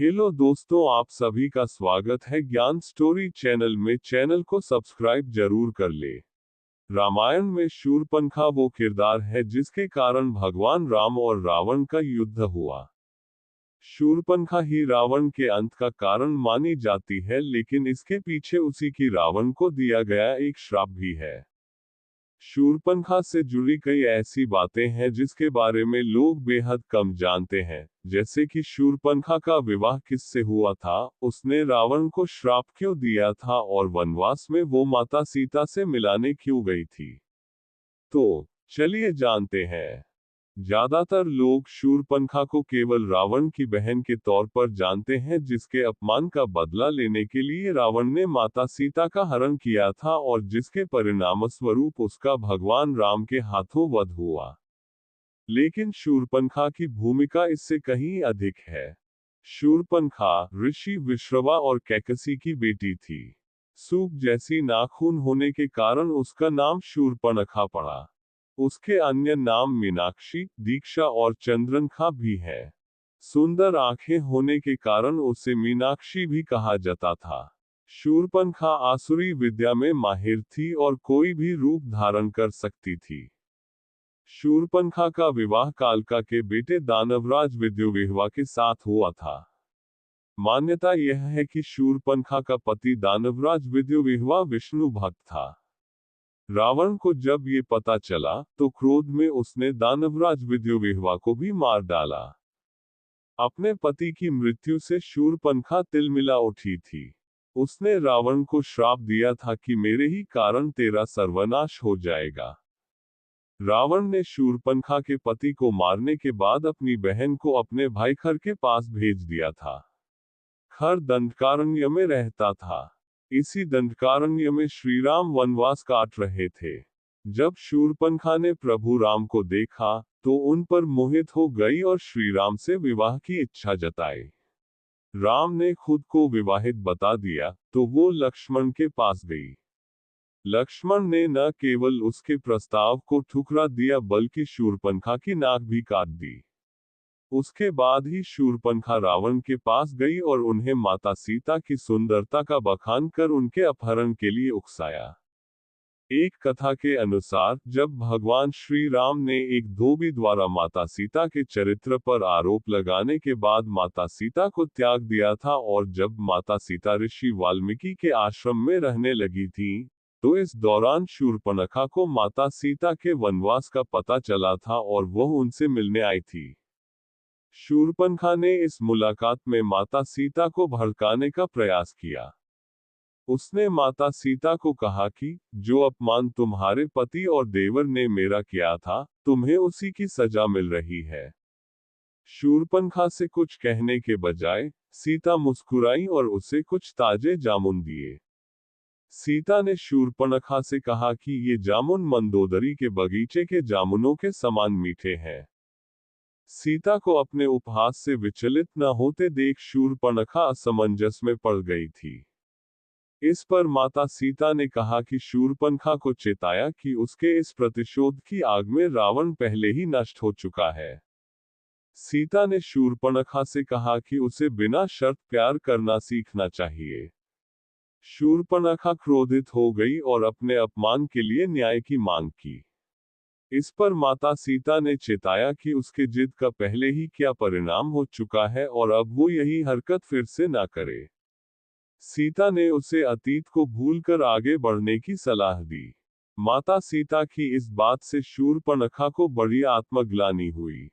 Hello दोस्तों, आप सभी का स्वागत है ज्ञान स्टोरी चैनल में। चैनल को सब्सक्राइब जरूर कर ले। रामायण में शूरपणखा वो किरदार है जिसके कारण भगवान राम और रावण का युद्ध हुआ। शूरपणखा ही रावण के अंत का कारण मानी जाती है, लेकिन इसके पीछे उसी की रावण को दिया गया एक श्राप भी है। शूरपणखा से जुड़ी कई ऐसी बातें हैं जिसके बारे में लोग बेहद कम जानते हैं, जैसे कि शूरपणखा का विवाह किससे हुआ था, उसने रावण को श्राप क्यों दिया था और वनवास में वो माता सीता से मिलाने क्यों गई थी। तो चलिए जानते हैं। ज्यादातर लोग शूरपणखा को केवल रावण की बहन के तौर पर जानते हैं, जिसके अपमान का बदला लेने के लिए रावण ने माता सीता का हरण किया था और जिसके परिणामस्वरूप उसका भगवान राम के हाथों वध हुआ। लेकिन शूरपणखा की भूमिका इससे कहीं अधिक है। शूरपणखा ऋषि विश्रवा और कैकसी की बेटी थी। सूप जैसी नाखून होने के कारण उसका नाम शूरपणखा पड़ा। उसके अन्य नाम मीनाक्षी, दीक्षा और चंद्रनखा भी है। सुंदर आंखें होने के कारण उसे मीनाक्षी भी कहा जाता था। शूरपणखा आसुरी विद्या में माहिर थी और कोई भी रूप धारण कर सकती थी। शूरपणखा का विवाह कालका के बेटे दानवराज विद्युविह्वा के साथ हुआ था। मान्यता यह है कि शूरपणखा का पति दानवराज विद्युविह्वा विष्णु भक्त था। रावण को जब ये पता चला तो क्रोध में उसने दानवराज विद्युविह्वा को भी मार डाला। अपने पति की मृत्यु से शूरपणखा तिलमिला उठी थी। उसने रावण को श्राप दिया था कि मेरे ही कारण तेरा सर्वनाश हो जाएगा। रावण ने शूरपणखा के पति को मारने के बाद अपनी बहन को अपने भाई खर के पास भेज दिया था। खर दंडकारण्य में रहता था। इसी दंडकारण्य में श्रीराम वनवास काट रहे थे। जब शूरपणखा ने प्रभु राम को देखा तो उन पर मोहित हो गई और श्रीराम से विवाह की इच्छा जताई। राम ने खुद को विवाहित बता दिया तो वो लक्ष्मण के पास गई। लक्ष्मण ने न केवल उसके प्रस्ताव को ठुकरा दिया बल्कि शूरपणखा की नाक भी काट दी। उसके बाद ही शूरपणखा रावण के पास गई और उन्हें माता सीता की सुंदरता का बखान कर उनके अपहरण के लिए उकसाया। एक कथा के अनुसार जब भगवान श्री राम ने एक धोबी द्वारा माता सीता के चरित्र पर आरोप लगाने के बाद माता सीता को त्याग दिया था और जब माता सीता ऋषि वाल्मीकि के आश्रम में रहने लगी थी, तो इस दौरान शूरपणखा को माता सीता के वनवास का पता चला था और वह उनसे मिलने आई थी। शूरपणखा ने इस मुलाकात में माता सीता को भड़काने का प्रयास किया। उसने माता सीता को कहा कि जो अपमान तुम्हारे पति और देवर ने मेरा किया था, तुम्हें उसी की सजा मिल रही है। शूरपणखा से कुछ कहने के बजाय सीता मुस्कुराई और उसे कुछ ताजे जामुन दिए। सीता ने शूरपणखा से कहा कि ये जामुन मंदोदरी के बगीचे के जामुनों के समान मीठे हैं। सीता को अपने उपहास से विचलित न होते देख शूरपणखा असमंजस में पड़ गई थी। इस पर माता सीता ने कहा कि शूरपणखा को चेताया कि उसके इस प्रतिशोध की आग में रावण पहले ही नष्ट हो चुका है। सीता ने शूरपणखा से कहा कि उसे बिना शर्त प्यार करना सीखना चाहिए। शूरपणखा क्रोधित हो गई और अपने अपमान के लिए न्याय की मांग की। इस पर माता सीता ने चेताया कि उसके जिद का पहले ही क्या परिणाम हो चुका है और अब वो यही हरकत फिर से ना करे। सीता ने उसे अतीत को भूलकर आगे बढ़ने की सलाह दी। माता सीता की इस बात से शूरपणखा को बड़ी आत्मग्लानि हुई।